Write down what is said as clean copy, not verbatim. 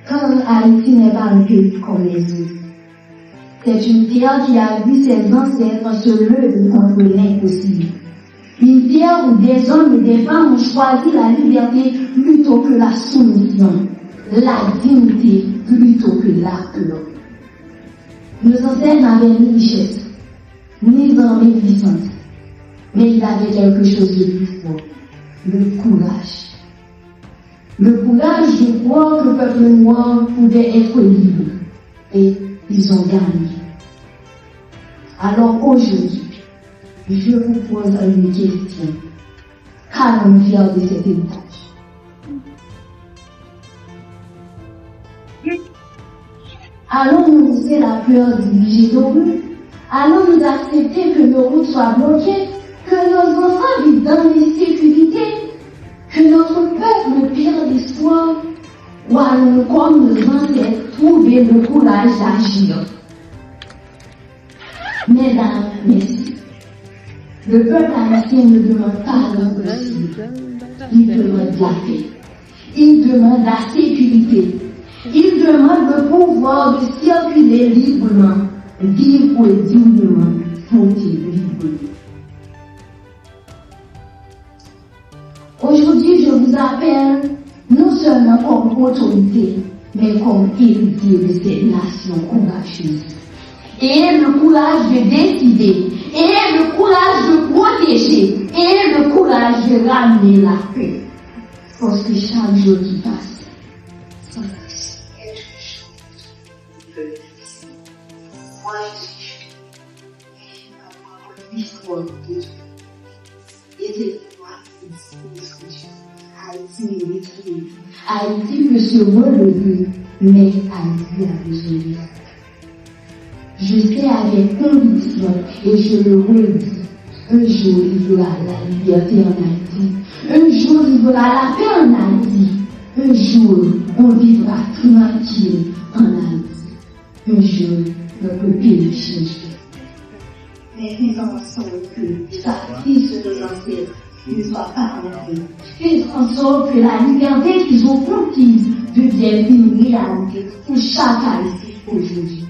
Quand Haïti n'est pas un pays comme les autres, c'est une terre qui a vu ses ancêtres se lever contre l'impossible. Une terre où des hommes et des femmes ont choisi la liberté plutôt que la soumission, la dignité plutôt que la peur. Nos ancêtres n'avaient ni richesse, ni armée puissante, mais ils avaient quelque chose de plus fort, le courage. Le courage de croire que le peuple noir pouvait être libre. Et ils ont gagné. Alors aujourd'hui, je vous pose une question. Qu'allons-nous faire de cet héritage? Allons-nous laisser la peur diriger nos rues? Allons-nous accepter que nos routes soient bloquées? Que nos enfants vivent dans l'insécurité? Que notre peuple perde l'espoir? Ou allons-nous, comme nos ancêtres, trouver le courage d'agir? Mesdames, messieurs, le peuple haïtien ne demande pas l'impossible. Il demande la paix. Il demande la sécurité. Il demande le pouvoir de circuler librement, vivre dignement, fonder librement. Aujourd'hui, je vous appelle non seulement comme autorité, mais comme héritier de cette nation courageuse. Et le courage de décider, et le courage de protéger, et le courage de ramener la paix. Parce que chaque jour qui passe, sans quelque chose de difficile. Moi, je suis l'histoire de Dieu. Et c'est moi qui Haïti mérite mieux. Haïti peut se relever, mais Haïti a besoin de ça. Je sais avec conviction, et je le redis, un jour il y aura la liberté en Haïti. Un jour il y aura la paix en Haïti. Un jour on vivra tranquille en Haïti. Un jour notre pays changera. Mais faisons en sorte que le sacrifice de nos ancêtres ne soit pas en vain. Faisons en sorte que la liberté qu'ils ont conquise devienne une réalité pour chaque Haïtien aujourd'hui.